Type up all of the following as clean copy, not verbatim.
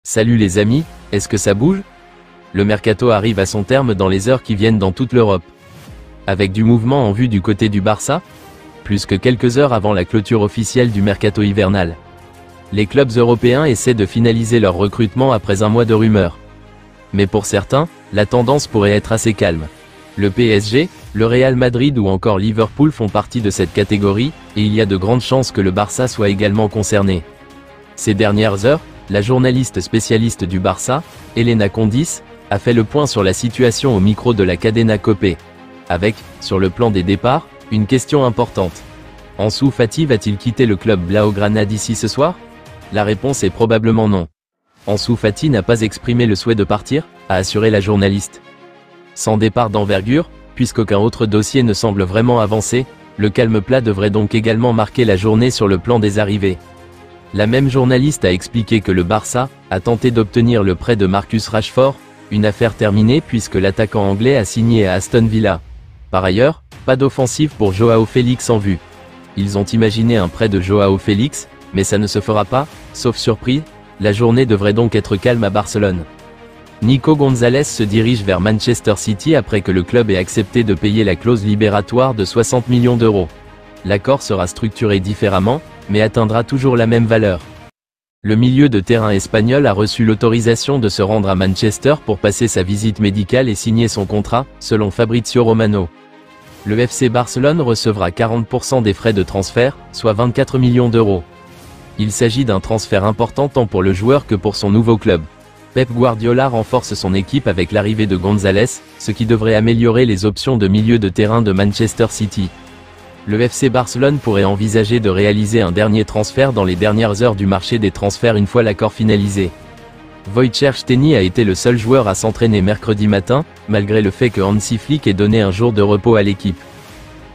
Salut les amis, est-ce que ça bouge? Le mercato arrive à son terme dans les heures qui viennent dans toute l'Europe. Avec du mouvement en vue du côté du Barça? Plus que quelques heures avant la clôture officielle du mercato hivernal. Les clubs européens essaient de finaliser leur recrutement après un mois de rumeurs. Mais pour certains, la tendance pourrait être assez calme. Le PSG, le Real Madrid ou encore Liverpool font partie de cette catégorie, et il y a de grandes chances que le Barça soit également concerné. Ces dernières heures, la journaliste spécialiste du Barça, Elena Condis, a fait le point sur la situation au micro de la Cadena COPE. Avec, sur le plan des départs, une question importante. Ansu Fati va-t-il quitter le club Blaugrana d'ici ce soir? La réponse est probablement non. Ansu Fati n'a pas exprimé le souhait de partir, a assuré la journaliste. Sans départ d'envergure, puisqu'aucun autre dossier ne semble vraiment avancer, le calme plat devrait donc également marquer la journée sur le plan des arrivées. La même journaliste a expliqué que le Barça a tenté d'obtenir le prêt de Marcus Rashford, une affaire terminée puisque l'attaquant anglais a signé à Aston Villa. Par ailleurs, pas d'offensive pour Joao Félix en vue. Ils ont imaginé un prêt de Joao Félix, mais ça ne se fera pas, sauf surprise, la journée devrait donc être calme à Barcelone. Nico Gonzalez se dirige vers Manchester City après que le club ait accepté de payer la clause libératoire de 60 millions d'euros. L'accord sera structuré différemment, mais atteindra toujours la même valeur. Le milieu de terrain espagnol a reçu l'autorisation de se rendre à Manchester pour passer sa visite médicale et signer son contrat, selon Fabrizio Romano. Le FC Barcelone recevra 40% des frais de transfert, soit 24 millions d'euros. Il s'agit d'un transfert important tant pour le joueur que pour son nouveau club. Pep Guardiola renforce son équipe avec l'arrivée de Gonzalez, ce qui devrait améliorer les options de milieu de terrain de Manchester City. Le FC Barcelone pourrait envisager de réaliser un dernier transfert dans les dernières heures du marché des transferts une fois l'accord finalisé. Wojciech Szczęsny a été le seul joueur à s'entraîner mercredi matin, malgré le fait que Hansi Flick ait donné un jour de repos à l'équipe.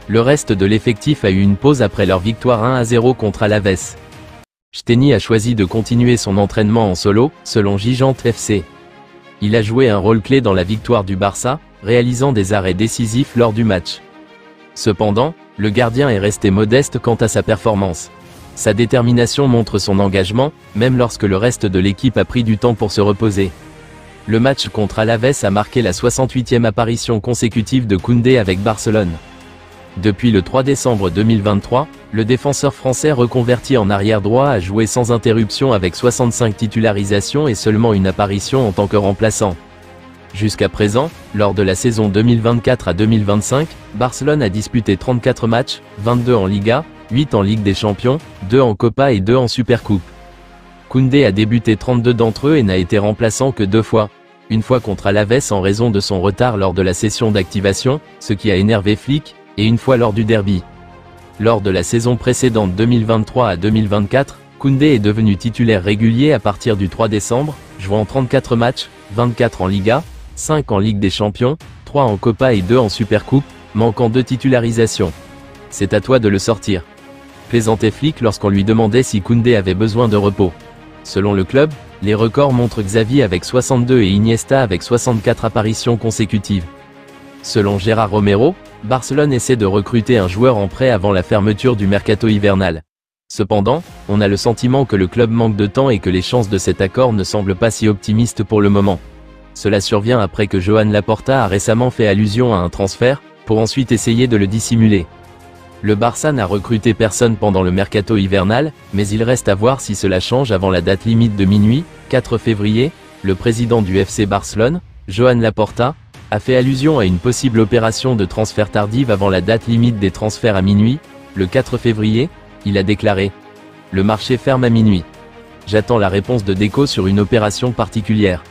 Le reste de l'effectif a eu une pause après leur victoire 1-0 contre Alaves. Szczęsny a choisi de continuer son entraînement en solo, selon Gigante FC. Il a joué un rôle clé dans la victoire du Barça, réalisant des arrêts décisifs lors du match. Cependant, le gardien est resté modeste quant à sa performance. Sa détermination montre son engagement, même lorsque le reste de l'équipe a pris du temps pour se reposer. Le match contre Alaves a marqué la 68e apparition consécutive de Koundé avec Barcelone. Depuis le 3 décembre 2023, le défenseur français reconverti en arrière droit a joué sans interruption avec 65 titularisations et seulement une apparition en tant que remplaçant. Jusqu'à présent, lors de la saison 2024 à 2025, Barcelone a disputé 34 matchs, 22 en Liga, 8 en Ligue des Champions, 2 en Copa et 2 en Supercoupe. Koundé a débuté 32 d'entre eux et n'a été remplaçant que 2 fois. Une fois contre Alaves en raison de son retard lors de la session d'activation, ce qui a énervé Flick, et une fois lors du derby. Lors de la saison précédente 2023 à 2024, Koundé est devenu titulaire régulier à partir du 3 décembre, jouant 34 matchs, 24 en Liga, 5 en Ligue des Champions, 3 en Copa et 2 en Supercoupe, manquant 2 titularisations. C'est à toi de le sortir. Plaisantait Flick lorsqu'on lui demandait si Koundé avait besoin de repos. Selon le club, les records montrent Xavi avec 62 et Iniesta avec 64 apparitions consécutives. Selon Gérard Romero, Barcelone essaie de recruter un joueur en prêt avant la fermeture du mercato hivernal. Cependant, on a le sentiment que le club manque de temps et que les chances de cet accord ne semblent pas si optimistes pour le moment. Cela survient après que Joan Laporta a récemment fait allusion à un transfert, pour ensuite essayer de le dissimuler. Le Barça n'a recruté personne pendant le mercato hivernal, mais il reste à voir si cela change avant la date limite de minuit, 4 février, le président du FC Barcelone, Joan Laporta, a fait allusion à une possible opération de transfert tardive avant la date limite des transferts à minuit, le 4 février, il a déclaré « Le marché ferme à minuit. J'attends la réponse de Deco sur une opération particulière.